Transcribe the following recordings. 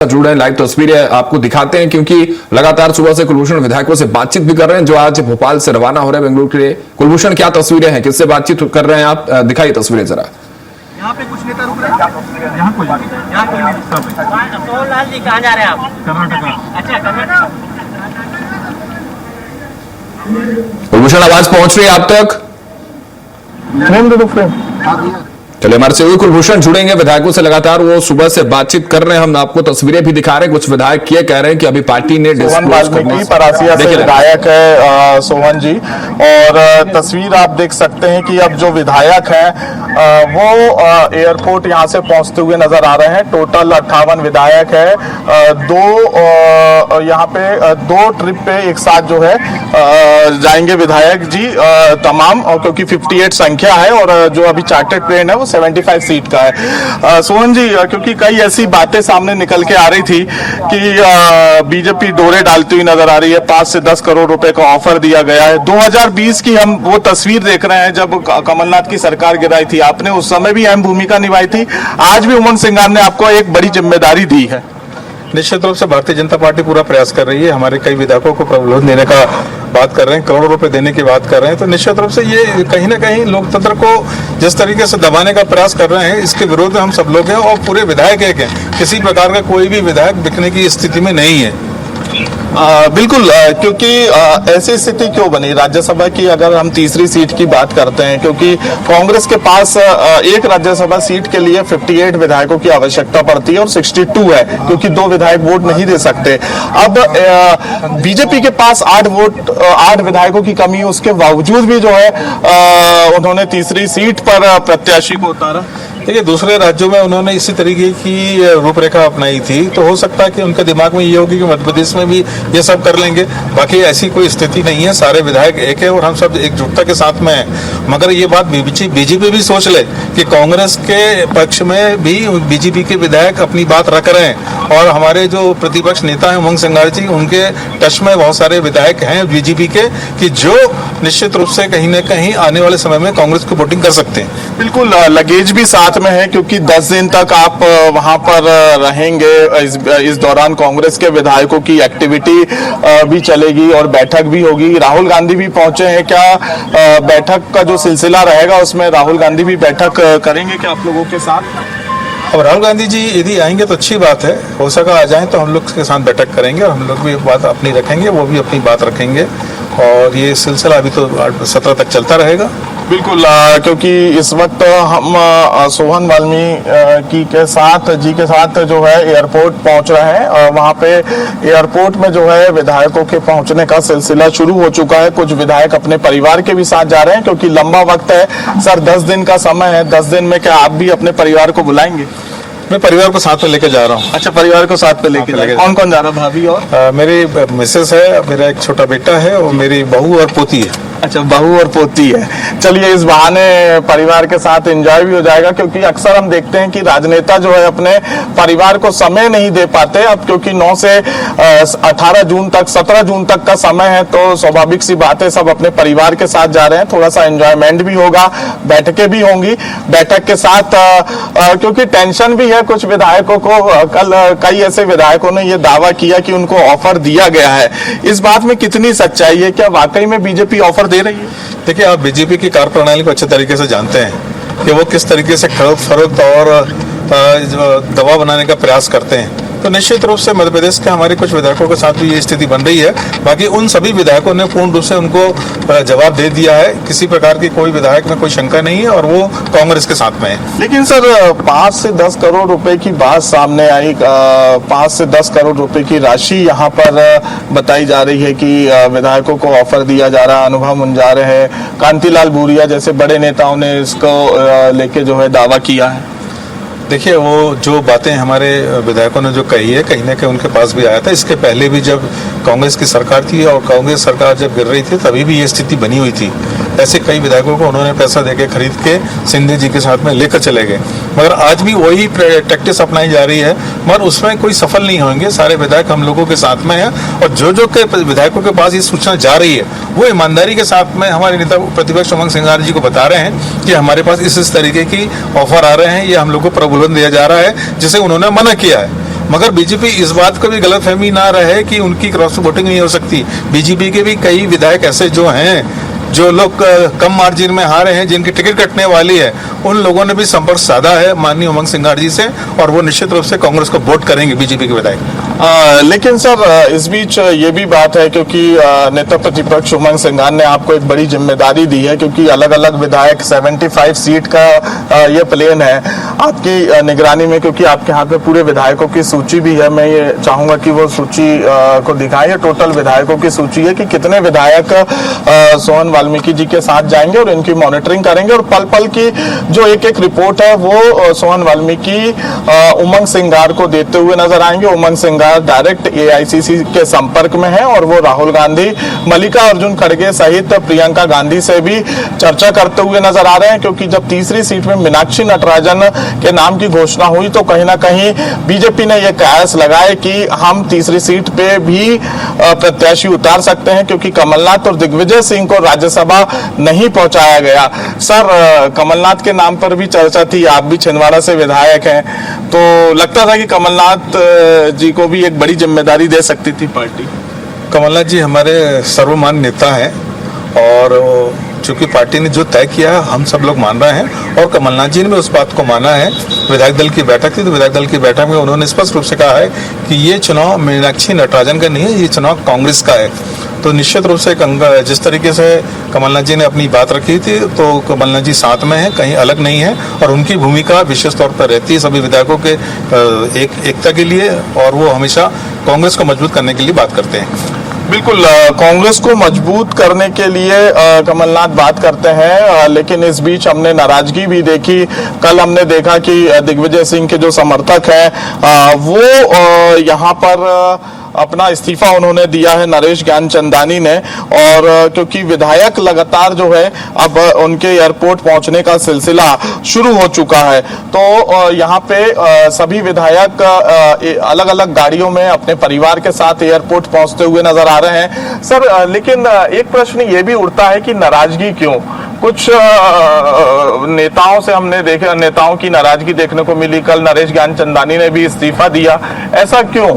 जुड़ रहे हैं, लाइव तस्वीरें आपको दिखाते हैं क्योंकि लगातार सुबह से कुलभूषण विधायकों से बातचीत भी कर रहे हैं जो आज भोपाल से रवाना हो रहे हैं बेंगलुरु के लिए। कुलभूषण, क्या तस्वीरें हैं, किससे बातचीत कर रहे हैं आप, दिखाइए तस्वीरें जरा। यहाँ पे कुछ नेता रुक रहे हैं, यहाँ कोई सोहनलाल जी कहाँ जा रहे हैं आप? कर्नाटका। अच्छा, कर्नाटका। कुलभूषण, आवाज पहुंच रही है आप तक? चलिए, हमारे सहयोगी कुलभूषण जुड़ेंगे विधायकों से। लगातार वो सुबह से बातचीत कर रहे हैं, हम आपको तस्वीरें भी दिखा रहे हैं। कुछ विधायक ये कह रहे हैं कि अभी पार्टी ने सोहन वाल्मीकि परासिया से विधायक है सोहन जी, और तस्वीर आप देख सकते हैं कि अब जो विधायक है वो एयरपोर्ट यहां से पहुंचते हुए नजर आ रहे हैं। टोटल 58 विधायक है, यहाँ पे दो ट्रिप पे एक साथ जो है जाएंगे विधायक जी तमाम, और क्योंकि 58 संख्या है और जो अभी चार्टर्ड प्लेन है वो 75 सीट का है। सोहन जी, क्योंकि कई ऐसी बातें सामने निकल के आ रही थी कि बीजेपी डोरे डालती हुई नजर आ रही है, 5 से 10 करोड़ रुपए का ऑफर दिया गया है। 2020 की हम वो तस्वीर देख रहे हैं जब कमलनाथ की सरकार गिराई थी, आपने उस समय भी अहम भूमिका निभाई थी। आज भी उमंग सिंघार ने आपको एक बड़ी जिम्मेदारी दी है। निश्चित रूप से भारतीय जनता पार्टी पूरा प्रयास कर रही है। हमारे कई विधायकों को प्रबंधन देने का बात कर रहे हैं, करोड़ों रुपए देने की बात कर रहे हैं। तो निश्चित रूप से ये कहीं ना कहीं लोकतंत्र को जिस तरीके से दबाने का प्रयास कर रहे हैं, इसके विरोध में हम सब लोग हैं और पूरे विधायक एक हैं। किसी प्रकार का कोई भी विधायक बिकने की स्थिति में नहीं है। बिल्कुल, क्योंकि ऐसी स्थिति क्यों बनी राज्यसभा की, अगर हम तीसरी सीट की बात करते हैं, क्योंकि कांग्रेस के पास एक राज्यसभा सीट के लिए 58 विधायकों की आवश्यकता पड़ती है और 62 है, क्योंकि 2 विधायक वोट नहीं दे सकते। अब बीजेपी के पास 8 विधायकों की कमी है, उसके बावजूद भी जो है उन्होंने तीसरी सीट पर प्रत्याशी को उतारा। देखिए, दूसरे राज्यों में उन्होंने इसी तरीके की रूपरेखा अपनाई थी, तो हो सकता है कि उनके दिमाग में ये होगी कि मध्य प्रदेश में भी ये सब कर लेंगे। बाकी ऐसी कोई स्थिति नहीं है, सारे विधायक एक है और हम सब एकजुटता के साथ में हैं। मगर ये बात बीजेपी भी सोच ले कि कांग्रेस के पक्ष में भी बीजेपी के विधायक अपनी बात रख रहे हैं, और हमारे जो प्रतिपक्ष नेता हैं उमंग सिंघार जी, उनके टच में बहुत सारे विधायक हैं बीजेपी के कि जो निश्चित रूप से कहीं न कहीं आने वाले समय में कांग्रेस को वोटिंग कर सकते हैं। बिल्कुल, लगेज भी साथ में है, क्योंकि 10 दिन तक आप वहां पर रहेंगे। इस दौरान कांग्रेस के विधायकों की एक्टिविटी भी चलेगी और बैठक भी होगी। राहुल गांधी भी पहुंचे हैं, क्या बैठक का जो सिलसिला रहेगा उसमें राहुल गांधी भी बैठक करेंगे क्या आप लोगों के साथ? अब राहुल गांधी जी यदि आएंगे तो अच्छी बात है, हो सका आ जाएं तो हम लोग के साथ बैठक करेंगे और हम लोग भी बात अपनी रखेंगे, वो भी अपनी बात रखेंगे, और ये सिलसिला अभी तो 17 तक चलता रहेगा। बिल्कुल, क्योंकि इस वक्त हम सोहन वाल्मीकि के साथ जो है एयरपोर्ट पहुंच रहे हैं। वहां पे एयरपोर्ट में जो है विधायकों के पहुंचने का सिलसिला शुरू हो चुका है। कुछ विधायक अपने परिवार के भी साथ जा रहे हैं, क्योंकि लंबा वक्त है सर, 10 दिन का समय है। 10 दिन में क्या आप भी अपने परिवार को बुलाएंगे? मैं परिवार को साथ में लेके जा रहा हूँ। अच्छा, परिवार को साथ में लेके जा, कौन कौन जा रहा है? भाभी और मेरी मिसेस है, मेरा एक छोटा बेटा है और मेरी बहू और पोती है। अच्छा, बहू और पोती है। चलिए, इस बहाने परिवार के साथ एंजॉय भी हो जाएगा, क्योंकि अक्सर हम देखते हैं कि राजनेता जो है अपने परिवार को समय नहीं दे पाते। अब क्योंकि 9 से 18 जून तक 17 जून तक का समय है, तो स्वाभाविक सी बात है सब अपने परिवार के साथ जा रहे हैं। थोड़ा सा एंजॉयमेंट भी होगा, बैठकें भी होंगी। बैठक के साथ क्योंकि टेंशन भी है कुछ विधायकों को। कल कई ऐसे विधायकों ने यह दावा किया कि उनको ऑफर दिया गया है, इस बात में कितनी सच्चाई है? क्या वाकई में बीजेपी ऑफर दे रही है? देखिए, आप बीजेपी की कार्यप्रणाली को अच्छे तरीके से जानते हैं कि वो किस तरीके से खरीद फरोख्त और दबाव बनाने का प्रयास करते हैं। तो निश्चित रूप से मध्य प्रदेश के हमारे कुछ विधायकों के साथ भी ये स्थिति बन रही है। बाकी उन सभी विधायकों ने पूर्ण रूप से उनको जवाब दे दिया है। किसी प्रकार की कोई विधायक में कोई शंका नहीं है और वो कांग्रेस के साथ में है। लेकिन सर, 5 से 10 करोड़ रुपए की बात सामने आई। 5 से 10 करोड़ रुपए की राशि यहाँ पर बताई जा रही है कि विधायकों को ऑफर दिया जा रहा है। अनुभव मुंजारे है, कांतिलाल भूरिया जैसे बड़े नेताओं ने इसको लेके जो है दावा किया है। देखिए, वो जो बातें हमारे विधायकों ने जो कही है, कहीं ना कहीं उनके पास भी आया था। इसके पहले भी जब कांग्रेस की सरकार थी और कांग्रेस सरकार जब गिर रही थी, तभी भी ये स्थिति बनी हुई थी। ऐसे कई विधायकों को उन्होंने पैसा देके खरीद के सिंधे जी के साथ में लेकर चले गए। मगर आज भी वही टैक्टिस अपनाई जा रही है, मगर उसमें कोई सफल नहीं होंगे। सारे विधायक हम लोगों के साथ में हैं और जो के विधायकों के पास ये सूचना जा रही है, वो ईमानदारी के साथ में हमारे नेता प्रतिपक्ष उमंग सिंघार जी को बता रहे हैं कि हमारे पास इस तरीके की ऑफर आ रहे हैं, ये हम लोग को प्रबोधन दिया जा रहा है, जिसे उन्होंने मना किया है। मगर बीजेपी इस बात को भी गलतफहमी ना रहे कि उनकी क्रॉस वोटिंग नहीं हो सकती। बीजेपी के भी कई विधायक ऐसे जो हैं जो लोग कम मार्जिन में हारे हैं, जिनकी टिकट कटने वाली है, उन लोगों ने भी संपर्क साधा है माननीय उमंग सिंघार जी से और वो निश्चित रूप से कांग्रेस को वोट करेंगे बीजेपी के विधायक। लेकिन सर इस बीच ये भी बात है क्योंकि नेता प्रतिपक्ष उमंग सिंघार ने आपको एक बड़ी जिम्मेदारी दी है क्योंकि अलग अलग विधायक 75 सीट का ये प्लान है आपकी निगरानी में, क्योंकि आपके हाथ में पूरे विधायकों की सूची भी है। मैं ये चाहूंगा कि वो सूची को दिखाएं। टोटल विधायकों की सूची है कि कितने विधायक सोहन वाल्मीकि जी के साथ जाएंगे और इनकी मॉनिटरिंग करेंगे और पल पल की जो एक एक रिपोर्ट है वो सोहन वाल्मीकि उमंग सिंघार को देते हुए नजर आएंगे। उमंग सिंघार डायरेक्ट एआईसीसी के संपर्क में है और वो राहुल गांधी, मल्लिकार्जुन खड़गे सहित प्रियंका गांधी से भी चर्चा करते हुए नजर आ रहे हैं, क्योंकि जब तीसरी सीट में मीनाक्षी नटराजन के नाम की घोषणा हुई तो कहीं ना कहीं बीजेपी ने यह कयास लगाए कि हम तीसरी सीट पे भी प्रत्याशी उतार सकते हैं, क्योंकि कमलनाथ और दिग्विजय सिंह को राज्यसभा नहीं पहुंचाया गया। सर कमलनाथ के नाम पर भी चर्चा थी, आप भी छिंदवाड़ा से विधायक हैं, तो लगता था कि कमलनाथ जी को भी एक बड़ी जिम्मेदारी दे सकती थी पार्टी। कमलनाथ जी हमारे सर्वमान्य नेता हैं और चूंकि पार्टी ने जो तय किया है हम सब लोग मान रहे हैं और कमलनाथ जी ने भी उस बात को माना है। विधायक दल की बैठक थी तो विधायक दल की बैठक में उन्होंने स्पष्ट रूप से कहा है कि ये चुनाव मीनाक्षी नटराजन का नहीं है, ये चुनाव कांग्रेस का है। तो निश्चित रूप से जिस तरीके से कमलनाथ जी ने अपनी बात रखी थी तो कमलनाथ जी साथ में है, कहीं अलग नहीं है और उनकी भूमिका विशेष तौर पर रहती है सभी विधायकों के एकता के लिए और वो हमेशा कांग्रेस को मजबूत करने के लिए बात करते हैं। बिल्कुल कांग्रेस को मजबूत करने के लिए कमलनाथ बात करते हैं, लेकिन इस बीच हमने नाराजगी भी देखी। कल हमने देखा कि दिग्विजय सिंह के जो समर्थक हैं वो यहाँ पर अपना इस्तीफा उन्होंने दिया है, नरेश ज्ञानचंदानी ने, और क्योंकि विधायक लगातार जो है अब उनके एयरपोर्ट पहुंचने का सिलसिला शुरू हो चुका है, तो यहाँ पे सभी विधायक अलग अलग गाड़ियों में अपने परिवार के साथ एयरपोर्ट पहुंचते हुए नजर आ रहे हैं। सर लेकिन एक प्रश्न ये भी उठता है कि नाराजगी क्यों? कुछ नेताओं से हमने देखा, नेताओं की नाराजगी देखने को मिली। कल नरेश ज्ञानचंदानी ने भी इस्तीफा दिया, ऐसा क्यों?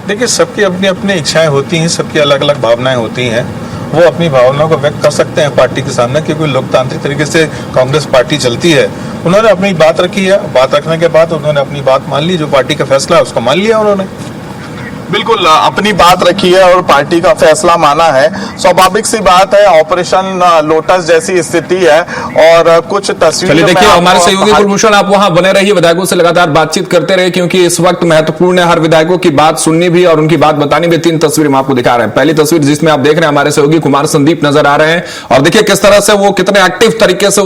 देखिए सबकी अपनी अपनी इच्छाएं होती हैं, सबकी अलग अलग भावनाएं होती हैं, वो अपनी भावनाओं को व्यक्त कर सकते हैं पार्टी के सामने, क्योंकि लोकतांत्रिक तरीके से कांग्रेस पार्टी चलती है। उन्होंने अपनी बात रखी है, बात रखने के बाद उन्होंने अपनी बात मान ली, जो पार्टी का फैसला है उसको मान लिया उन्होंने। बिल्कुल अपनी बात रखी है और पार्टी का फैसला माना है, स्वाभाविक सी बात है। ऑपरेशन लोटस जैसी स्थिति है और कुछ तस्वीरें। चलिए देखिए हमारे सहयोगी कुलभूषण आप वहां बने रहिए, विधायकों से लगातार बातचीत करते रहे क्योंकि इस वक्त महत्वपूर्ण है हर विधायकों की बात सुननी भी और उनकी बात बतानी भी। 3 तस्वीरें हम आपको दिखा रहे हैं। पहली तस्वीर जिसमें आप देख रहे हैं हमारे सहयोगी कुमार संदीप नजर आ रहे हैं और देखिए किस तरह से वो कितने एक्टिव तरीके से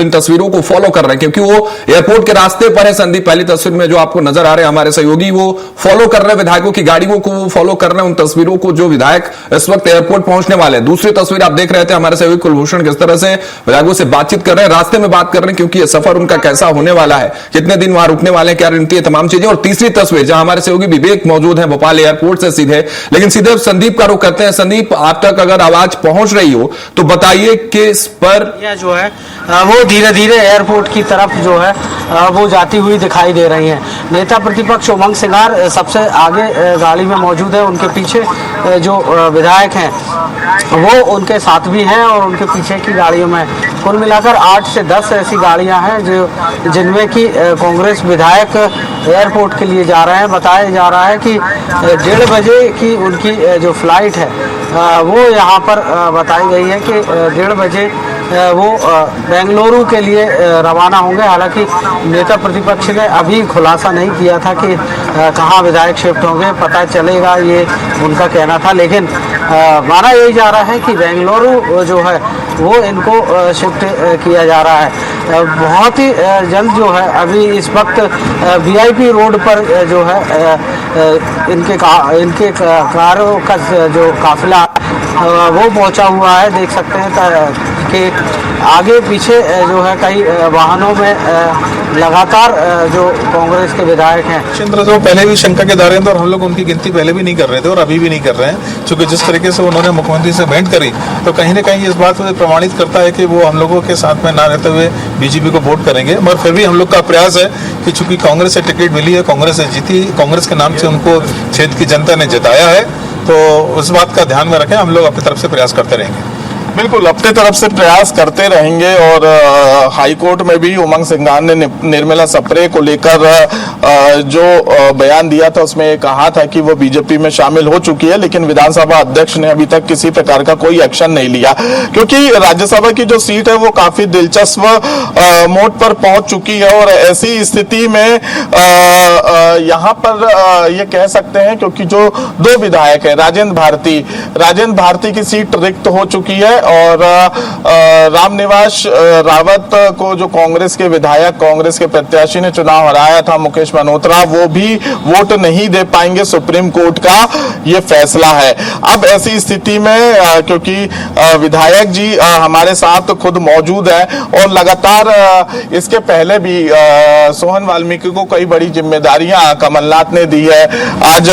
इन तस्वीरों को फॉलो कर रहे हैं, क्योंकि वो एयरपोर्ट के रास्ते पर है। संदीप पहली तस्वीर में जो आपको नजर आ रहे हैं हमारे सहयोगी वो फॉलो कर रहे हैं विधायकों की गाड़ियों को, फॉलो कर रहे हैं उन तस्वीरों को जो विधायक इस वक्त एयरपोर्ट पहुंचने वाले हैं। दूसरी तस्वीर आप देख रहे थे हमारे सहयोगी कुलभूषण किस तरह से विधायकों से बातचीत कर रहे हैं, रास्ते में बात कर रहे हैं क्योंकि ये सफर उनका कैसा होने वाला है, कितने दिन वहां रुकने वाले हैं, क्या रणनीति है, तमाम चीजें। और तीसरी तस्वीर जहां हमारे सहयोगी विवेक मौजूद है भोपाल एयरपोर्ट से सीधे, लेकिन सीधे संदीप का रुख करते हैं। संदीप आप तक अगर आवाज पहुंच रही हो तो बताइए कि इस पर जो है वो धीरे धीरे एयरपोर्ट की तरफ जो है वो जाती हुई दिखाई दे रही हैं। नेता प्रतिपक्ष उमंग सिंघार सबसे आगे गाड़ी में मौजूद है, उनके पीछे जो विधायक हैं वो उनके साथ भी हैं और उनके पीछे की गाड़ियों में कुल मिलाकर 8 से 10 ऐसी गाड़ियां हैं जो जिनमें कि कांग्रेस विधायक एयरपोर्ट के लिए जा रहे हैं। बताया जा रहा है कि 1:30 बजे की उनकी जो फ्लाइट है वो यहाँ पर बताई गई है कि 1:30 बजे वो बेंगलुरु के लिए रवाना होंगे। हालांकि नेता प्रतिपक्ष ने अभी खुलासा नहीं किया था कि कहाँ विधायक शिफ्ट होंगे, पता चलेगा ये उनका कहना था, लेकिन माना यही जा रहा है कि बेंगलुरु जो है वो इनको शिफ्ट किया जा रहा है। बहुत ही जल्द जो है अभी इस वक्त वीआईपी रोड पर जो है इनके कारों का जो काफिला वो पहुंचा हुआ है, देख सकते हैं के आगे पीछे जो है कई वाहनों में लगातार जो कांग्रेस के विधायक हैं चंद्र जो पहले भी शंका के दायरे में, और हम लोग उनकी गिनती पहले भी नहीं कर रहे थे और अभी भी नहीं कर रहे हैं, क्योंकि जिस तरीके से उन्होंने मुख्यमंत्री से भेंट करी तो कहीं ना कहीं इस बात को प्रमाणित करता है कि वो हम लोगों के साथ में ना रहते हुए बीजेपी को वोट करेंगे। मगर फिर भी हम लोग का प्रयास है कि चूंकि कांग्रेस से टिकट मिली है, कांग्रेस से जीती, कांग्रेस के नाम से उनको क्षेत्र की जनता ने जिताया है, तो उस बात का ध्यान में रखें, हम लोग अपनी तरफ से प्रयास करते रहेंगे। बिल्कुल अपने तरफ से प्रयास करते रहेंगे। और हाई कोर्ट में भी उमंग सिंघार ने निर्मला सप्रे को लेकर जो बयान दिया था उसमें कहा था कि वो बीजेपी में शामिल हो चुकी है, लेकिन विधानसभा अध्यक्ष ने अभी तक किसी प्रकार का कोई एक्शन नहीं लिया, क्योंकि राज्यसभा की जो सीट है वो काफी दिलचस्प मोड़ पर पहुंच चुकी है। और ऐसी स्थिति में यहाँ पर ये कह सकते हैं, क्योंकि जो दो विधायक है राजेंद्र भारती की सीट रिक्त हो चुकी है और रामनिवास रावत को जो कांग्रेस के विधायक, कांग्रेस के प्रत्याशी ने चुनाव हराया था मुकेश मल्होत्रा, वो भी वोट नहीं दे पाएंगे। सुप्रीम कोर्ट का ये फैसला है। अब ऐसी स्थिति में क्योंकि विधायक जी हमारे साथ खुद मौजूद है और लगातार इसके पहले भी सोहन वाल्मीकि को कई बड़ी जिम्मेदारियां कमलनाथ ने दी है, आज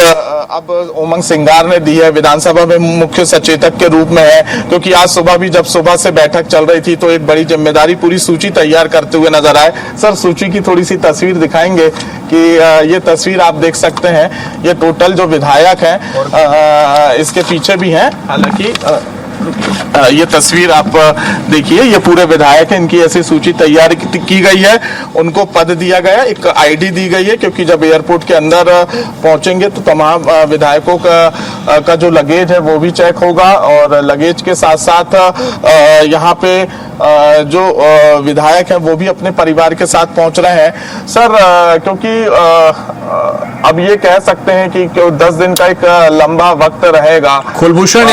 अब उमंग सिंघार ने दी है, विधानसभा में मुख्य सचेतक के रूप में है, क्योंकि आज सुबह भी जब सुबह से बैठक चल रही थी तो एक बड़ी जिम्मेदारी पूरी सूची तैयार करते हुए नजर आए। सर सूची की थोड़ी सी तस्वीर दिखाएंगे कि ये तस्वीर आप देख सकते हैं, ये टोटल जो विधायक हैं इसके पीछे भी हैं, हालांकि ये तस्वीर आप देखिए, ये पूरे विधायक हैं, इनकी ऐसी सूची तैयार की गई है, उनको पद दिया गया, एक आईडी दी गई है, क्योंकि जब एयरपोर्ट के अंदर पहुंचेंगे तो तमाम विधायकों का जो लगेज है वो भी चेक होगा और लगेज के साथ साथ यहाँ पे जो विधायक हैं वो भी अपने परिवार के साथ पहुंच रहे हैं। सर क्योंकि अब ये कह सकते हैं कि 10 दिन का एक लंबा वक्त रहेगा। कुलभूषण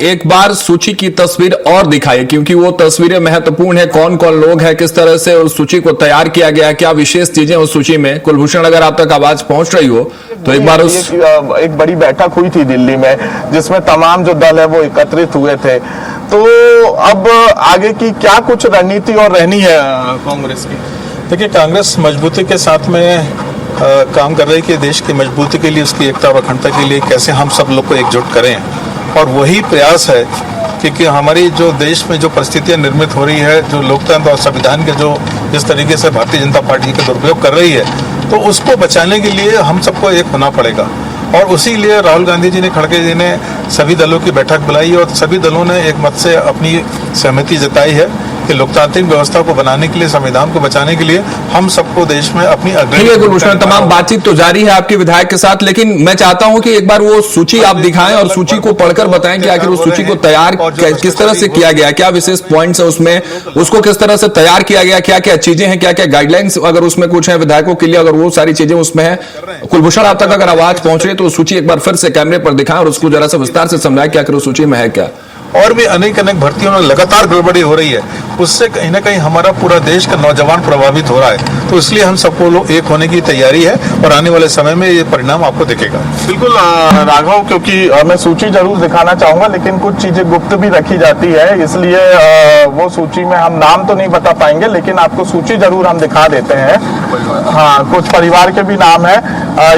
एक बार सूची की तस्वीर और दिखाइए, क्योंकि वो तस्वीरें महत्वपूर्ण है, कौन कौन लोग हैं, किस तरह से उस सूची को तैयार किया गया, क्या विशेष चीजें उस सूची में। कुलभूषण अगर आप तक आवाज पहुंच रही हो तो एक बार एक बड़ी बैठक हुई थी दिल्ली में जिसमें तमाम जो दल है वो एकत्रित हुए थे, तो अब आगे की क्या कुछ रणनीति और रहनी है कांग्रेस की। देखिए कांग्रेस मजबूती के साथ में काम कर रही है कि देश की मजबूती के लिए, उसकी एकता और अखंडता के लिए कैसे हम सब लोग को एकजुट करें, और वही प्रयास है क्योंकि हमारी जो देश में जो परिस्थितियां निर्मित हो रही है, जो लोकतंत्र और संविधान के जो जिस तरीके से भारतीय जनता पार्टी का दुरुपयोग कर रही है, तो उसको बचाने के लिए हम सबको एक होना पड़ेगा। और उसी लिए राहुल गांधी जी ने, खड़गे जी ने सभी दलों की बैठक बुलाई और सभी दलों ने एक मत से अपनी सहमति जताई है कि लोकतांत्रिक व्यवस्था को बनाने के लिए, संविधान को बचाने के लिए हम सबको देश में अपनी कुलभूषण तमाम बातचीत तो जारी है आपके विधायक के साथ, लेकिन मैं चाहता हूं कि एक बार वो सूची आप दिखाएं और सूची को पढ़कर बताएं कि आखिर उस सूची को तैयार किस तरह से किया गया, क्या विशेष पॉइंट्स है उसमें, उसको किस तरह से तैयार किया गया, क्या क्या चीजें हैं, क्या क्या गाइडलाइंस अगर उसमें कुछ है विधायकों के लिए, अगर वो सारी चीजें उसमें है। कुलभूषण आप तक अगर आवाज पहुंच रही तो सूची एक बार फिर से कैमरे पर दिखाएं और उसको जरा सा विस्तार से समझाएं कि आखिर उस सूची में है क्या। और भी अनेक भर्तियों में लगातार गड़बड़ी हो रही है, उससे कहीं ना कहीं हमारा पूरा देश का नौजवान प्रभावित हो रहा है, तो इसलिए हम सबको लोग एक होने की तैयारी है और आने वाले समय में ये परिणाम आपको दिखेगा। बिल्कुल राघव, क्योंकि मैं सूची जरूर दिखाना चाहूंगा लेकिन कुछ चीजें गुप्त भी रखी जाती है, इसलिए वो सूची में हम नाम तो नहीं बता पाएंगे, लेकिन आपको सूची जरूर हम दिखा देते हैं। हाँ, कुछ परिवार के भी नाम है।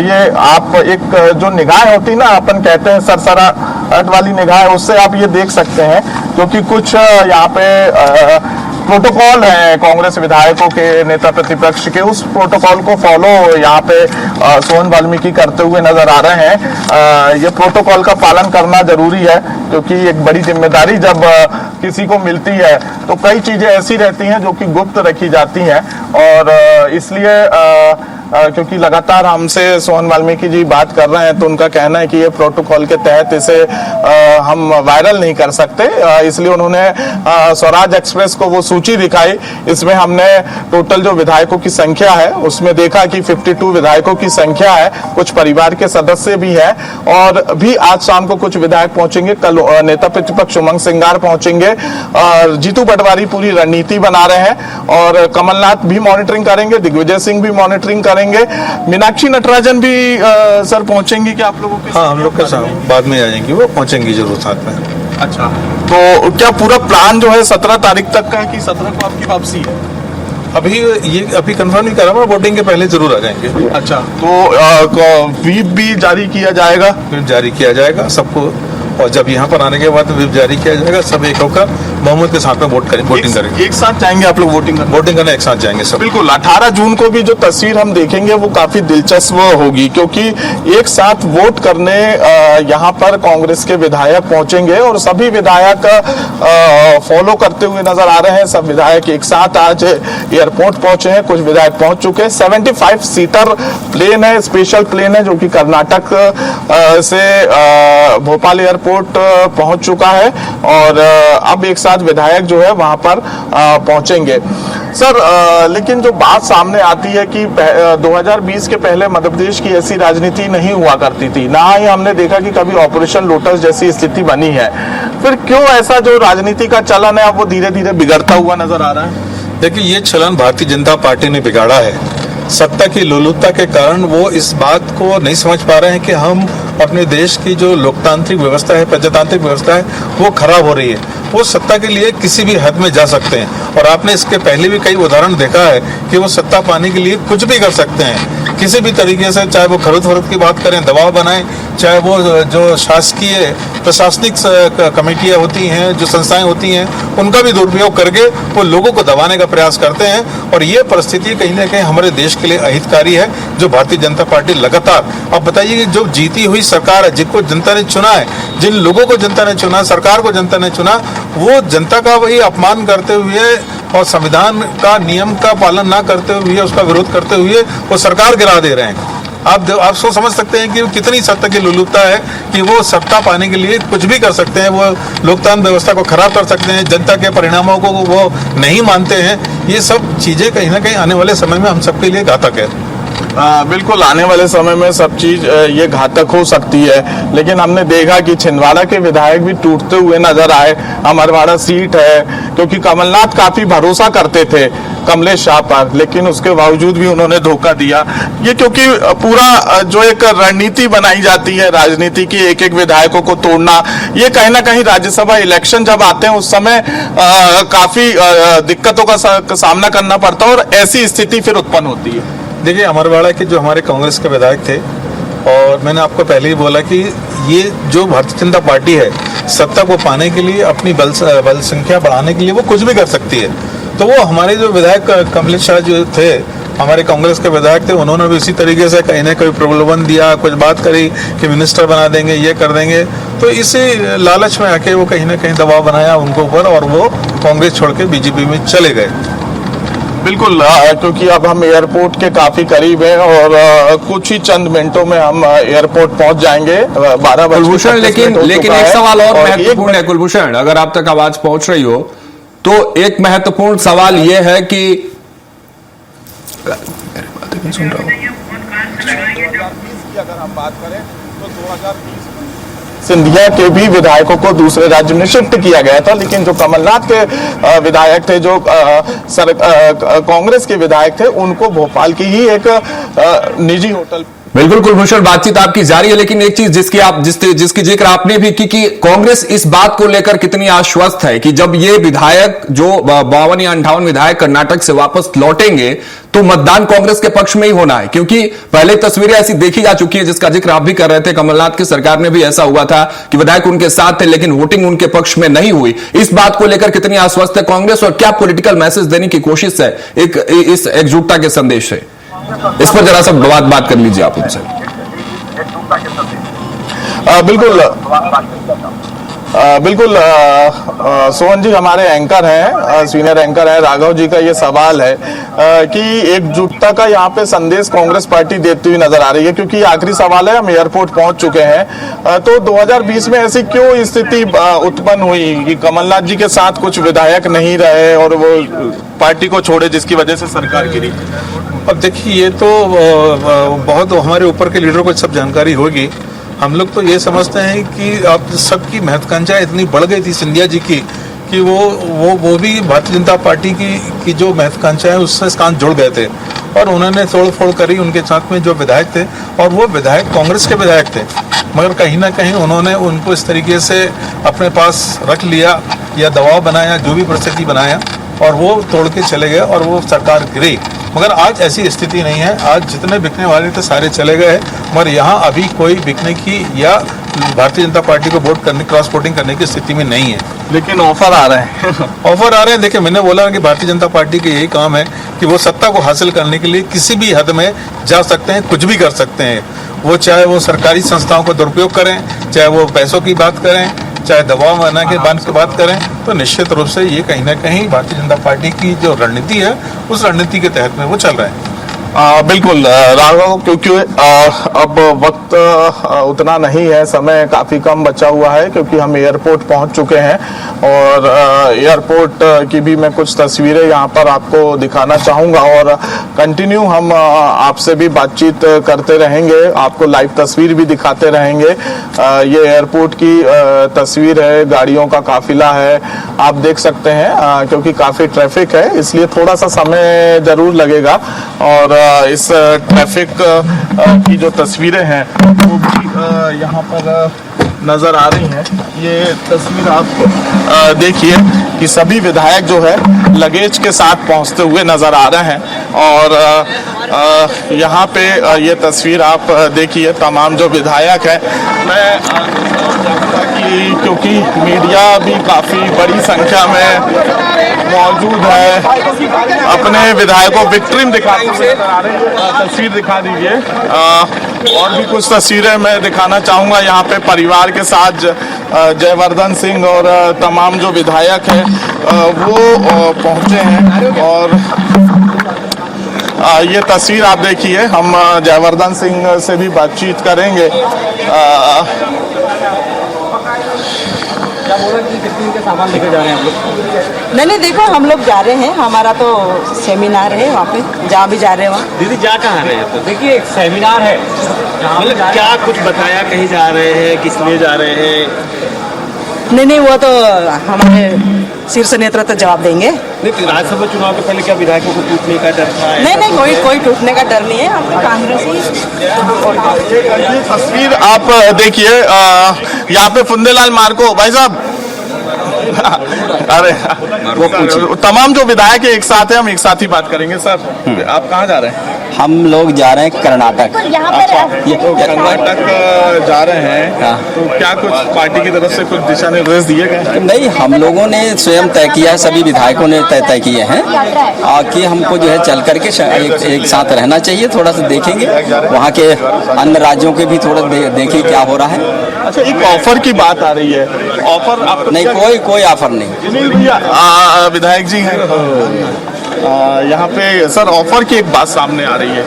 ये आप एक जो निगाह होती ना, अपन कहते हैं सरसराहट वाली निगाह, उससे आप ये देख सकते हैं, क्योंकि कुछ यहाँ पे प्रोटोकॉल है कांग्रेस विधायकों के, नेता प्रतिपक्ष के, उस प्रोटोकॉल को फॉलो यहाँ पे सोहन वाल्मीकि करते हुए नजर आ रहे हैं। ये प्रोटोकॉल का पालन करना जरूरी है, क्योंकि एक बड़ी जिम्मेदारी जब किसी को मिलती है तो कई चीजें ऐसी रहती हैं जो कि गुप्त रखी जाती हैं, और इसलिए क्योंकि लगातार हमसे सोहन वाल्मीकि जी बात कर रहे हैं तो उनका कहना है कि ये प्रोटोकॉल के तहत इसे हम वायरल नहीं कर सकते, इसलिए उन्होंने स्वराज एक्सप्रेस को वो सूची दिखाई। इसमें हमने टोटल जो विधायकों की संख्या है उसमें देखा कि 52 विधायकों की संख्या है, कुछ परिवार के सदस्य भी है, और भी आज शाम को कुछ विधायक पहुंचेंगे, कल नेता प्रतिपक्ष उमंग सिंघार पहुंचेंगे, और जीतू पटवारी पूरी रणनीति बना रहे हैं, और कमलनाथ भी मॉनिटरिंग करेंगे, दिग्विजय सिंह भी मॉनिटरिंग करेंगे, मीनाक्षी नटराजन भी सर पहुंचेंगी क्या आप लोगों के? हाँ, हम लोग के साथ बाद में आ जाएंगी, वो पहुंचेंगी जरूर साथ में। अच्छा, तो क्या पूरा प्लान जो है 17 तारीख तक का है कि 17 को आपकी वापसी है? अभी कंफर्म नहीं कर रहा, वोटिंग के पहले जरूर आ जाएंगे। अच्छा, तो व्हीप भी जारी किया जाएगा? फिर जारी किया जाएगा सबको, और जब यहाँ पर आने के बाद व्हिप जारी किया जाएगा, सब एक होकर बहुमत के साथ में वोटिंग करेंगे। एक साथ जाएंगे आप लोग वोटिंग करने एक साथ जाएंगे सब। बिल्कुल, 18 जून को भी जो तस्वीर हम देखेंगे वो काफी दिलचस्प होगी, क्योंकि एक साथ वोट करने यहाँ पर कांग्रेस के विधायक पहुंचेंगे और सभी विधायक फॉलो करते हुए नजर आ रहे हैं। सब विधायक एक साथ आज एयरपोर्ट पहुंचे हैं, कुछ विधायक पहुंच चुके हैं। 75 सीटर प्लेन है, स्पेशल प्लेन है, जो कि कर्नाटक से भोपाल एयरपोर्ट पहुंच चुका है और अब एक साथ विधायक जो है वहां पर पहुंचेंगे। सर, लेकिन जो बात सामने आती है कि 2020 के पहले मध्य प्रदेश की ऐसी राजनीति नहीं हुआ करती थी, ना ही हमने देखा कि कभी ऑपरेशन लोटस जैसी स्थिति बनी है, फिर क्यों ऐसा जो राजनीति का चलन है अब वो धीरे धीरे बिगड़ता हुआ नजर आ रहा है? देखिए, ये चलन भारतीय जनता पार्टी ने बिगाड़ा है। सत्ता की लोलुपता के कारण वो इस बात को नहीं समझ पा रहे हैं कि हम अपने देश की जो लोकतांत्रिक व्यवस्था है, प्रजातांत्रिक व्यवस्था है, वो खराब हो रही है। वो सत्ता के लिए किसी भी हद में जा सकते हैं और आपने इसके पहले भी कई उदाहरण देखा है कि वो सत्ता पाने के लिए कुछ भी कर सकते हैं, किसी भी तरीके से, चाहे वो खरीद फरोख्त की बात करें, दबाव बनाएं, चाहे वो जो शासकीय प्रशासनिक कमेटियां होती हैं, जो संस्थाएं होती हैं, उनका भी दुरुपयोग करके वो लोगों को दबाने का प्रयास करते हैं। और ये परिस्थिति कहीं ना कहीं हमारे देश के लिए अहितकारी है, जो भारतीय जनता पार्टी लगातार, अब बताइए कि जो जीती हुई सरकार है, जिनको जनता ने चुना है, जिन लोगों को जनता ने चुना, सरकार को जनता ने चुना, वो जनता का वही अपमान करते हुए और संविधान का नियम का पालन ना करते हुए, उसका विरोध करते हुए वो सरकार गिरा दे रहे हैं। आप सोच समझ सकते हैं कि कितनी सत्ता की लोलुपता है कि वो सत्ता पाने के लिए कुछ भी कर सकते हैं, वो लोकतांत्रिक व्यवस्था को खराब कर सकते हैं, जनता के परिणामों को वो नहीं मानते हैं। ये सब चीजें कहीं ना कहीं आने वाले समय में हम सबके लिए घातक है। बिल्कुल, आने वाले समय में सब चीज ये घातक हो सकती है, लेकिन हमने देखा कि छिंदवाड़ा के विधायक भी टूटते हुए नजर आए। अमरवाड़ा सीट है, क्योंकि कमलनाथ काफी भरोसा करते थे कमलेश शाह पर, लेकिन उसके बावजूद भी उन्होंने धोखा दिया। ये क्योंकि पूरा जो एक रणनीति बनाई जाती है राजनीति की, एक एक विधायकों को तोड़ना, ये कहीं ना कहीं राज्यसभा इलेक्शन जब आते हैं उस समय काफी दिक्कतों का सामना करना पड़ता है और ऐसी स्थिति फिर उत्पन्न होती है। देखिए, अमरवाड़ा के जो हमारे कांग्रेस के विधायक थे, और मैंने आपको पहले ही बोला कि ये जो भारतीय जनता पार्टी है, सत्ता को पाने के लिए, अपनी बल संख्या बढ़ाने के लिए वो कुछ भी कर सकती है। तो वो हमारे जो विधायक कमलेश शाह जो थे, हमारे कांग्रेस के विधायक थे, उन्होंने भी इसी तरीके से कहीं ना कहीं प्रलोभन दिया, कुछ बात करी कि मिनिस्टर बना देंगे, ये कर देंगे। तो इसी लालच में आके वो कहीं ना कहीं दबाव बनाया उनको ऊपर और वो कांग्रेस छोड़ के बीजेपी में चले गए। बिल्कुल, क्योंकि अब हम एयरपोर्ट के काफी करीब हैं और कुछ ही चंद मिनटों में हम एयरपोर्ट पहुंच जाएंगे 12 बजे। कुलभूषण, लेकिन एक सवाल और महत्वपूर्ण है कुलभूषण, अगर आप तक आवाज पहुंच रही हो तो एक महत्वपूर्ण सवाल यह है कि सुन रहा हूं, अगर हम बात करें तो 2020 सिंधिया के भी विधायकों को दूसरे राज्य में शिफ्ट किया गया था, लेकिन जो कमलनाथ के विधायक थे, जो कांग्रेस के विधायक थे, उनको भोपाल की ही एक निजी होटल। बिल्कुल कुलभूषण, बातचीत आपकी जारी है, लेकिन एक चीज जिसकी जिक्र आपने भी की कि कांग्रेस इस बात को लेकर कितनी आश्वस्त है कि जब ये विधायक जो 52 या 58 विधायक कर्नाटक से वापस लौटेंगे तो मतदान कांग्रेस के पक्ष में ही होना है, क्योंकि पहले तस्वीरें ऐसी देखी जा चुकी है जिसका जिक्र आप भी कर रहे थे। कमलनाथ की सरकार में भी ऐसा हुआ था कि विधायक उनके साथ थे लेकिन वोटिंग उनके पक्ष में नहीं हुई। इस बात को लेकर कितनी आश्वस्त है कांग्रेस और क्या पॉलिटिकल मैसेज देने की कोशिश है इस एकजुटता के संदेश से? इस पर जरा सा बात कर लीजिए आप उनसे। बिल्कुल, सोहन जी हमारे एंकर हैं, सीनियर एंकर हैं। राघव जी का ये सवाल है कि एकजुटता का यहाँ पे संदेश कांग्रेस पार्टी देती हुई नजर आ रही है, क्योंकि आखिरी सवाल है, हम एयरपोर्ट पहुंच चुके हैं। तो 2020 में ऐसी क्यों स्थिति उत्पन्न हुई कि कमलनाथ जी के साथ कुछ विधायक नहीं रहे और वो पार्टी को छोड़े, जिसकी वजह से सरकार गिरी? अब देखिए, ये तो बहुत हमारे ऊपर के लीडरों को सब जानकारी होगी। हम लोग तो ये समझते हैं कि अब सबकी महत्वाकांक्षा इतनी बढ़ गई थी सिंधिया जी की कि वो भी भारतीय जनता पार्टी की जो महत्वाकांक्षा है उससे कान जुड़ गए थे और उन्होंने तोड़ फोड़ करी उनके साथ में जो विधायक थे, और वो विधायक कांग्रेस के विधायक थे। मगर कहीं ना कहीं उन्होंने उनको इस तरीके से अपने पास रख लिया या दबाव बनाया, जो भी परिस्थिति बनाया, और वो तोड़ के चले गए और वो सरकार गिरी। मगर आज ऐसी स्थिति नहीं है। आज जितने बिकने वाले थे सारे चले गए, मगर यहाँ अभी कोई बिकने की या भारतीय जनता पार्टी को वोट करने, क्रॉस वोटिंग करने की स्थिति में नहीं है। लेकिन ऑफर आ रहे हैं ऑफर आ रहे हैं। देखिए, मैंने बोला कि भारतीय जनता पार्टी का यही काम है कि वो सत्ता को हासिल करने के लिए किसी भी हद में जा सकते हैं, कुछ भी कर सकते हैं। वो चाहे वो सरकारी संस्थाओं का दुरुपयोग करें, चाहे वो पैसों की बात करें, चाहे दबाव बना के बांध की बात करें, तो निश्चित रूप से ये कहीं ना कहीं भारतीय जनता पार्टी की जो रणनीति है, उस रणनीति के तहत में वो चल रहे हैं। बिल्कुल राघव, क्योंकि अब वक्त उतना नहीं है, समय काफी कम बचा हुआ है, क्योंकि हम एयरपोर्ट पहुंच चुके हैं और एयरपोर्ट की भी मैं कुछ तस्वीरें यहाँ पर आपको दिखाना चाहूंगा और कंटिन्यू हम आपसे भी बातचीत करते रहेंगे, आपको लाइव तस्वीर भी दिखाते रहेंगे। ये एयरपोर्ट की तस्वीर है, गाड़ियों का काफिला है, आप देख सकते हैं, क्योंकि काफी ट्रैफिक है इसलिए थोड़ा सा समय जरूर लगेगा। और इस ट्रैफिक की जो तस्वीरें हैं वो भी यहाँ पर नजर आ रही हैं। ये तस्वीर आप देखिए कि सभी विधायक जो है लगेज के साथ पहुंचते हुए नजर आ रहे हैं और यहाँ पे ये तस्वीर आप देखिए, तमाम जो विधायक हैं। मैं चाहूँगा कि क्योंकि मीडिया भी काफी बड़ी संख्या में मौजूद है, अपने विधायकों विक्ट्रिम दिखाते हुए तस्वीर दिखा दीजिए। और भी कुछ तस्वीरें मैं दिखाना चाहूंगा यहाँ पे परिवार के साथ जयवर्धन सिंह और तमाम जो विधायक हैं वो पहुंचे हैं। और ये तस्वीर आप देखिए, हम जयवर्धन सिंह से भी बातचीत करेंगे। क्या बोला कि कितने के सामान लेके जा रहे हैं आप लोग? नहीं देखो, हम लोग जा रहे हैं, हमारा तो सेमिनार है वहाँ पे, जहाँ भी जा रहे हैं वहाँ। दीदी जा कहाँ रहे हैं? तो देखिए, एक सेमिनार है, मतलब क्या कुछ बताया, कहीं जा रहे हैं, किस लिए जा रहे हैं? नहीं वो तो हमारे शीर्ष नेतृत्व तो जवाब देंगे। नहीं, राज्यसभा चुनाव के पहले क्या विधायकों को टूटने का डर था? नहीं कोई टूटने का डर नहीं है, हम तो कांग्रेस ही। ये तस्वीर आप देखिए, यहाँ पे फुंदेलाल मार्को भाई साहब, अरे वो तमाम जो विधायक एक साथ है, हम एक साथ ही बात करेंगे। सर, आप कहाँ जा रहे हैं? हम लोग जा रहे हैं कर्नाटक। तो कर्नाटक जा रहे हैं, तो क्या कुछ पार्टी की तरफ से कुछ दिशा निर्देश दिए गए? नहीं, हम लोगों ने स्वयं तय किया है, सभी विधायकों ने तय किए हैं कि हमको जो है चल करके एक साथ रहना चाहिए। थोड़ा सा देखेंगे वहाँ के अन्य राज्यों के भी, थोड़ा देखें क्या हो रहा है। अच्छा, एक ऑफर की बात आ रही है, ऑफर आप नहीं, कोई ऑफर नहीं। सुनील भैया विधायक जी हैं यहाँ पे। सर, ऑफर की एक बात सामने आ रही है,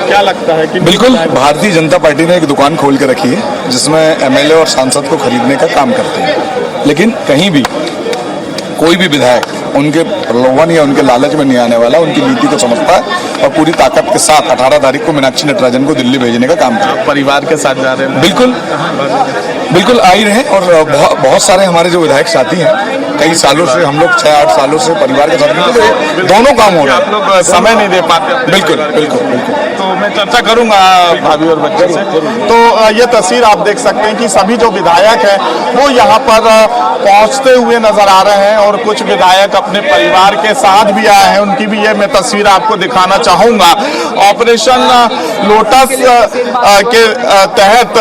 क्या लगता है कि बिल्कुल भारतीय जनता पार्टी ने एक दुकान खोल के रखी है जिसमें एमएलए और सांसद को खरीदने का काम करते हैं, लेकिन कहीं भी कोई भी विधायक उनके प्रलोभन या उनके लालच में नहीं आने वाला, उनकी नीति को समझता है और पूरी ताकत के साथ 18 तारीख को मीनाक्षी नटराजन को दिल्ली भेजने का काम करेगा। परिवार के साथ जा रहे हैं? बिल्कुल आ ही रहे, और बहुत सारे हमारे जो विधायक साथी हैं, कई सालों से, हम लोग 6-8 सालों से परिवार के साथ हैं, तो दोनों काम हो रहे हैं। आप लोग समय नहीं दे पाते? बिल्कुल। तो मैं चर्चा करूंगा भाभी और बच्चे से। तो ये तस्वीर आप देख सकते हैं कि सभी जो विधायक हैं वो यहाँ पर पहुंचते हुए नजर आ रहे हैं और कुछ विधायक अपने परिवार के साथ भी आए हैं, उनकी भी ये मैं तस्वीर आपको दिखाना चाहूंगा। ऑपरेशन लोटस के तहत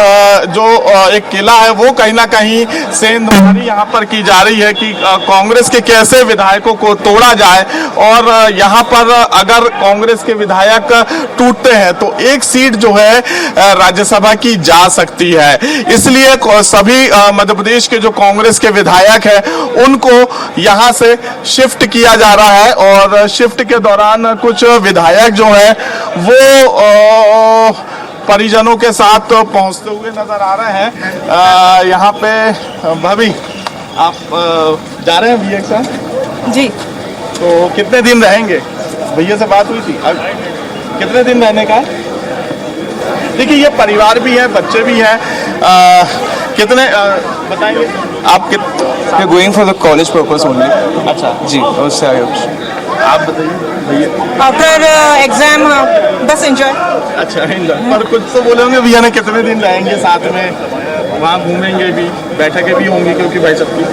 जो एक किला है वो कहीं ना कहीं सेंधमारी यहाँ पर की जा रही है कि कांग्रेस के कैसे विधायकों को तोड़ा जाए, और यहाँ पर अगर कांग्रेस के विधायक टूटते हैं तो एक सीट जो है राज्यसभा की जा सकती है। इसलिए सभी मध्य प्रदेश के जो कांग्रेस के विधायक हैं उनको यहाँ से शिफ्ट किया जा रहा है, और शिफ्ट के दौरान कुछ विधायक जो है वो परिजनों के साथ पहुंचते हुए नजर आ रहे हैं। यहाँ पे भाभी, आप जा रहे हैं भैया के साथ? जी। तो कितने दिन रहेंगे? भैया से बात हुई थी, कितने दिन रहने का है? देखिए, ये परिवार भी है, बच्चे भी हैं, कितने बताएंगे? आप going for the college purpose only. अच्छा जी, और उससे आगे कुछ आप बताइए। आफ्टर एग्जाम बस एंजॉय। अच्छा, पर कुछ तो बोले होंगे भैया ने कितने दिन रहेंगे साथ में, वहाँ घूमेंगे भी, बैठकें भी होंगी क्योंकि भाई सबकी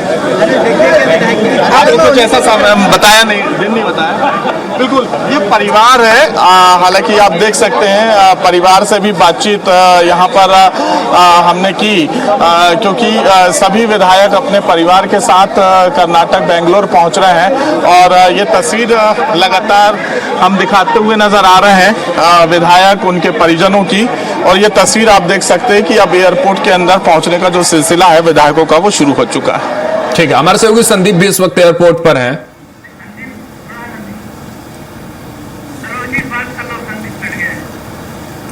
आपने कुछ ऐसा बताया नहीं, दिन नहीं बताया। बिल्कुल, ये परिवार है। हालांकि आप देख सकते हैं परिवार से भी बातचीत यहाँ पर हमने की, क्योंकि सभी विधायक अपने परिवार के साथ कर्नाटक बेंगलोर पहुँच रहे हैं और ये तस्वीर लगातार हम दिखाते हुए नजर आ रहे हैं विधायक उनके परिजनों की। और ये तस्वीर आप देख सकते हैं कि अब एयरपोर्ट के अंदर पहुंचने का जो सिलसिला है विधायकों का वो शुरू हो चुका है। ठीक है, हमारे सहयोगी संदीप भी इस वक्त एयरपोर्ट पर हैं।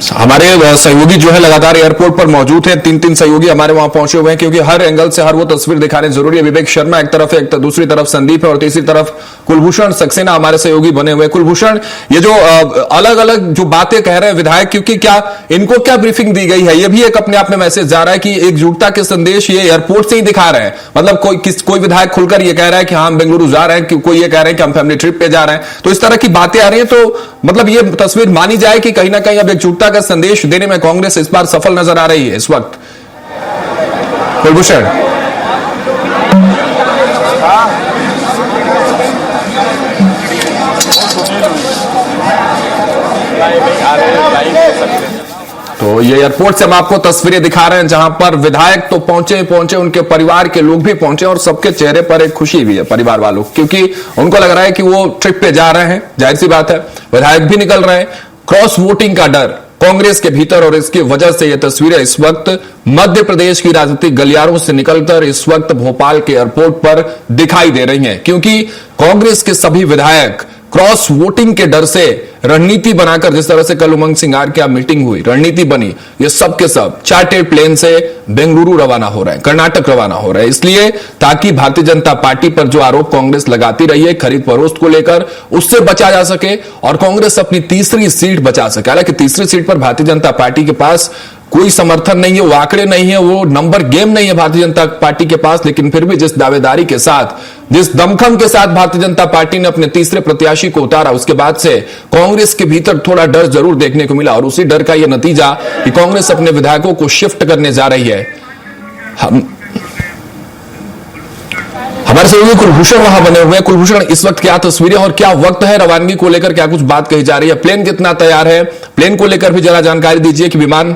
हमारे सहयोगी जो है लगातार एयरपोर्ट पर मौजूद हैं। तीन सहयोगी हमारे वहां पहुंचे हुए हैं क्योंकि हर एंगल से हर वो तस्वीर दिखाने जरूरी है। विवेक शर्मा एक तरफ है, एक दूसरी तरफ संदीप है और तीसरी तरफ कुलभूषण सक्सेना हमारे सहयोगी बने हुए। कुलभूषण, ये जो अलग अलग जो बातें कह रहे हैं विधायक, क्योंकि क्या इनको क्या ब्रीफिंग दी गई है, ये भी एक अपने आप में मैसेज जा रहा है कि एकजुटता के संदेश ये एयरपोर्ट से ही दिखा रहे हैं। मतलब कोई विधायक खुलकर ये कह रहा है कि हाँ हम बेंगलुरु जा रहे हैं, कोई ये कह रहे हैं कि हम फैमिली ट्रिप पे जा रहे हैं। तो इस तरह की बातें आ रही है, तो मतलब ये तस्वीर मानी जाए कि कहीं ना कहीं अब एकजुटता का संदेश देने में कांग्रेस इस बार सफल नजर आ रही है इस वक्त। कुलभूषण, तो ये एयरपोर्ट से हम आपको तस्वीरें दिखा रहे हैं जहां पर विधायक तो पहुंचे, उनके परिवार के लोग भी पहुंचे और सबके चेहरे पर एक खुशी भी है परिवार वालों, क्योंकि उनको लग रहा है कि वो ट्रिप पे जा रहे हैं। जाहिर सी बात है, विधायक भी निकल रहे हैं। क्रॉस वोटिंग का डर कांग्रेस के भीतर और इसकी वजह से ये तस्वीरें इस वक्त मध्य प्रदेश की राजनीतिक गलियारों से निकलकर इस वक्त भोपाल के एयरपोर्ट पर दिखाई दे रही हैं, क्योंकि कांग्रेस के सभी विधायक क्रॉस वोटिंग के डर से रणनीति बनाकर, जिस तरह से कल उमंग सिंगार की मीटिंग हुई, रणनीति बनी, ये सब के सब चार्टर्ड प्लेन से बेंगलुरु रवाना हो रहे हैं, कर्नाटक रवाना हो रहे हैं, इसलिए ताकि भारतीय जनता पार्टी पर जो आरोप कांग्रेस लगाती रही है खरीद फरोख्त को लेकर, उससे बचा जा सके और कांग्रेस अपनी तीसरी सीट बचा सके। हालांकि तीसरी सीट पर भारतीय जनता पार्टी के पास कोई समर्थन नहीं है, वो आंकड़े नहीं है, वो नंबर गेम नहीं है भारतीय जनता पार्टी के पास, लेकिन फिर भी जिस दावेदारी के साथ, जिस दमखम के साथ भारतीय जनता पार्टी ने अपने तीसरे प्रत्याशी को उतारा, उसके बाद से कांग्रेस के भीतर थोड़ा डर जरूर देखने को मिला और उसी डर का यह नतीजा कि कांग्रेस अपने विधायकों को शिफ्ट करने जा रही है। हमारे सहयोगी कुलभूषण वहां बने हुए हैं। कुलभूषण, इस वक्त क्या तस्वीरें और क्या वक्त है, रवानगी को लेकर क्या कुछ बात कही जा रही है, प्लेन कितना तैयार है, प्लेन को लेकर भी जरा जानकारी दीजिए कि विमान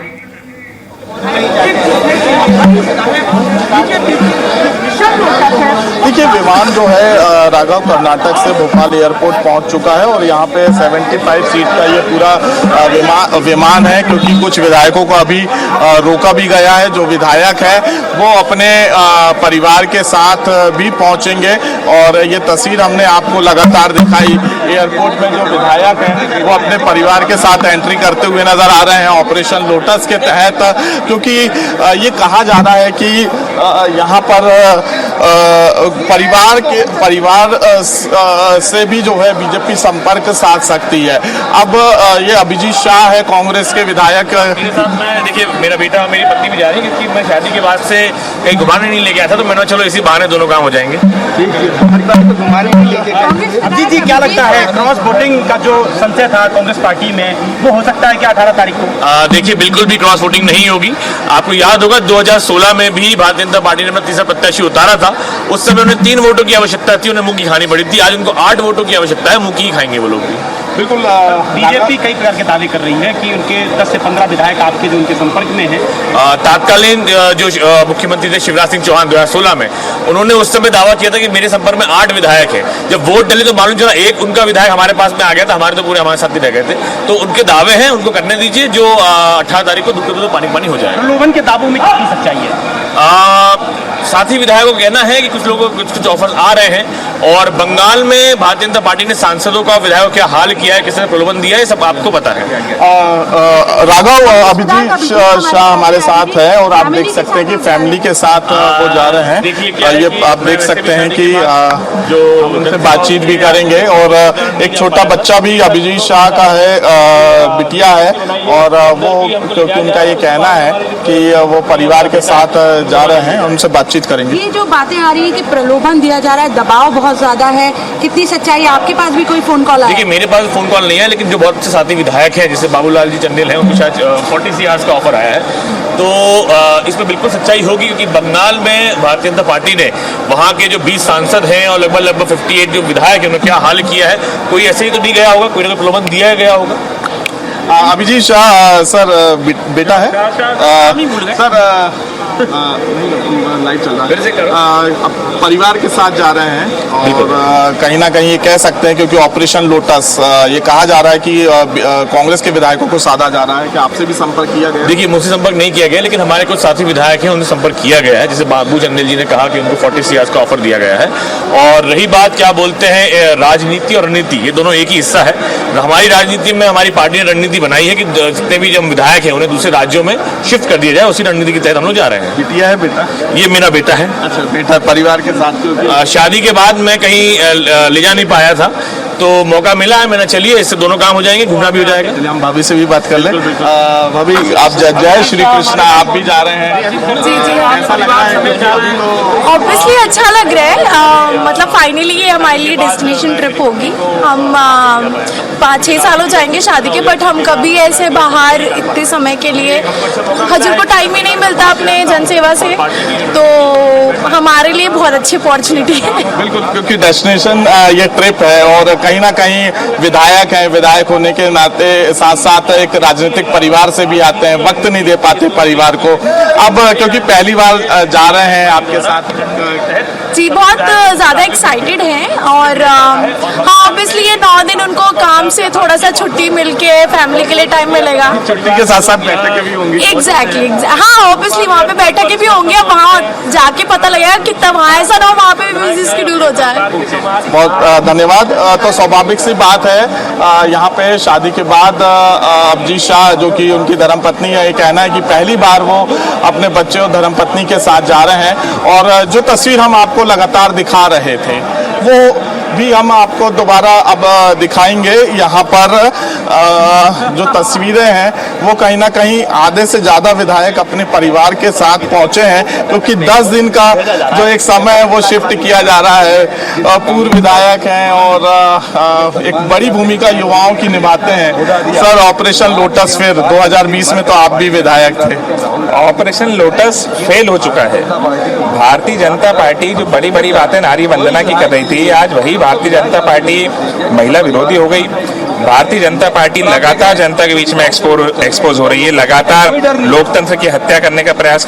देखिए, विमान जो है राघव कर्नाटक से भोपाल एयरपोर्ट पहुंच चुका है और यहाँ पे 75 सीट का ये पूरा विमान है, क्योंकि कुछ विधायकों को अभी रोका भी गया है। जो विधायक है वो अपने परिवार के साथ भी पहुंचेंगे और ये तस्वीर हमने आपको लगातार दिखाई। एयरपोर्ट में जो विधायक हैं वो अपने परिवार के साथ एंट्री करते हुए नजर आ रहे हैं ऑपरेशन लोटस के तहत, क्योंकि ये कहा जा रहा है कि यहाँ पर परिवार से भी जो है बीजेपी संपर्क साध सकती है। अब ये अभिजीत शाह है कांग्रेस के विधायक। मेरे साथ में देखिए मेरा बेटा और मेरी पत्नी भी जा रही है, क्योंकि मैं शादी के बाद से कहीं घुमाने नहीं ले गया था, तो मैंने चलो इसी बहाने दोनों काम हो जाएंगे। जी, क्या लगता है क्रॉस वोटिंग का जो संशय था कांग्रेस पार्टी में, वो हो सकता है कि 18 तारीख को? देखिए, बिल्कुल भी क्रॉस वोटिंग नहीं होगी। आपको याद होगा 2016 में भी भारतीय जनता पार्टी ने अपना तीसरा प्रत्याशी उतारा था। उस समय उन्हें 3 वोटों की आवश्यकता थी, उन्हें मुंह की खानी पड़ी थी। आज उनको 8 वोटों की आवश्यकता है, मुंह की खाएंगे वो लोग भी। बिल्कुल, बीजेपी कई प्रकार के दावे कर रही है कि उनके 10 से 15 विधायक आपके जो उनके संपर्क में हैं। तात्कालीन जो मुख्यमंत्री थे शिवराज सिंह चौहान 2016 में, उन्होंने उस समय दावा किया था कि मेरे संपर्क में 8 विधायक हैं। जब वोट डले तो मालूम चला एक उनका विधायक हमारे पास में आ गया था, हमारे तो पूरे हमारे साथ ही रह गए थे। तो उनके दावे हैं, उनको करने दीजिए, जो 18 तारीख को दूध तो पानी हो जाए। प्रलोभन के दावों में कितनी सच्चाई है? साथी विधायकों का कहना है कि कुछ लोगों को कुछ ऑफर आ रहे हैं और बंगाल में भारतीय जनता पार्टी ने सांसदों का विधायकों क्या हाल किया है, किसने प्रलोभन दिया है, सब आपको पता है। राघव, अभिजीत शाह हमारे साथ है और आप देख सकते हैं कि फैमिली के साथ वो जा रहे हैं। ये आप देख सकते हैं कि जो उनसे बातचीत भी करेंगे और एक छोटा बच्चा भी अभिजीत शाह का है, बिटिया है, और वो क्योंकि उनका ये कहना है कि वो परिवार के साथ जा रहे हैं, उनसे बातचीत बातचीत करेंगे। ये जो बातें आ रही है कि प्रलोभन दिया जा रहा है, दबाव बहुत ज्यादा है, कितनी सच्चाई है? आपके पास भी कोई फोन कॉल आया? देखिए मेरे पास फोन कॉल नहीं है, लेकिन जो बहुत अच्छे साथी विधायक हैं जैसे बाबूलाल जी चंदेल हैं, उनको शायद 40 CR का ऑफर आया है। तो इसमें बिल्कुल सच्चाई होगी, क्योंकि बंगाल में भारतीय जनता पार्टी ने वहाँ के जो 20 सांसद हैं और लगभग 58 जो विधायक हैं, उन्होंने क्या हाल किया है। कोई ऐसे ही तो नहीं गया होगा, कोई ना कोई प्रलोभन दिया गया होगा। अभिजीत शाह सर बेटा है सर, लाइव चल रहा है, परिवार के साथ जा रहे हैं और कहीं ना कहीं ये कह सकते हैं, क्योंकि ऑपरेशन लोटस ये कहा जा रहा है कि कांग्रेस के विधायकों को साधा जा रहा है कि आपसे भी संपर्क किया गया? देखिए मुझसे संपर्क नहीं किया गया, लेकिन हमारे कुछ साथी विधायक हैं, उन्हें संपर्क किया गया है। जैसे बाबू चंदेल जी ने कहा कि उनको 40 CR का ऑफर दिया गया है। और रही बात क्या बोलते हैं, राजनीति और रणनीति ये दोनों एक ही हिस्सा है। हमारी राजनीति में हमारी पार्टी ने रणनीति बनाई है कि जितने भी जो विधायक हैं उन्हें दूसरे राज्यों में शिफ्ट कर दिया जाए, उसी रणनीति के तहत हम लोग जा रहे हैं। बिटिया है बेटा? ये मेरा बेटा है। अच्छा बेटा, परिवार के साथ शादी के बाद मैं कहीं ले जा नहीं पाया था, तो मौका मिला है, मैंने चलिए इससे दोनों काम हो जाएंगे, घूमना भी हो जाएगा। चलिए हम भाभी से भी बात कर लें। भाभी आप जय श्री कृष्णा, आप भी जा रहे हैं? जी ऐसा लग रहा है ऑब्वियसली अच्छा लग रहा है। मतलब फाइनली ये हमारे लिए डेस्टिनेशन ट्रिप होगी। हम 5-6 साल हो जाएंगे शादी के, बट हम कभी ऐसे बाहर इतने समय के लिए हजूर को टाइम ही नहीं मिलता अपने जनसेवा से, तो हमारे लिए बहुत अच्छी अपॉर्चुनिटी है। बिल्कुल, क्योंकि डेस्टिनेशन ये ट्रिप है और कहीं ना कहीं विधायक हैं, विधायक होने के नाते साथ साथ एक राजनीतिक परिवार से भी आते हैं, वक्त नहीं दे पाते परिवार को। अब क्योंकि पहली बार जा रहे हैं आपके साथ, जी बहुत ज़्यादा एक्साइटेड हैं। और हाँ ऑब्वियसली ये 9 दिन उनको काम से थोड़ा सा छुट्टी मिलके फैमिली के लिए टाइम मिलेगा। छुट्टी के साथ साथ बैठकें भी होंगी। एग्जैक्टली हाँ ऑब्वियसली वहाँ पे बैठकें भी होंगी। अब वहाँ जाके पता लगेगा कितना वहाँ, ऐसा ना हो वहाँ पे भी बिजी शेड्यूल हो जाए। बहुत धन्यवाद। तो स्वाभाविक सी बात है, यहाँ पे शादी के बाद अभिजीत शाह जो कि उनकी धर्मपत्नी है, ये कहना है कि पहली बार वो अपने बच्चे और धर्मपत्नी के साथ जा रहे हैं। और जो तस्वीर हम आपको लगातार दिखा रहे थे वो भी हम आपको दोबारा अब दिखाएंगे। यहाँ पर जो तस्वीरें हैं वो कहीं ना कहीं आधे से ज़्यादा विधायक अपने परिवार के साथ पहुँचे हैं, क्योंकि 10 दिन का जो एक समय है वो शिफ्ट किया जा रहा है। पूर्व विधायक हैं और एक बड़ी भूमिका युवाओं की निभाते हैं। सर ऑपरेशन लोटस फिर 2020 में तो आप भी विधायक थे। ऑपरेशन लोटस फेल हो चुका है। भारतीय जनता पार्टी जो बड़ी बड़ी बातें नारी वंदना की कर रही थी, आज वही भारतीय जनता पार्टी महिला विरोधी हो गई। भारतीय जनता पार्टी लगातार जनता के बीच में एक्सपोज हो रही है, लगातार लोकतंत्र की हत्या करने का प्रयास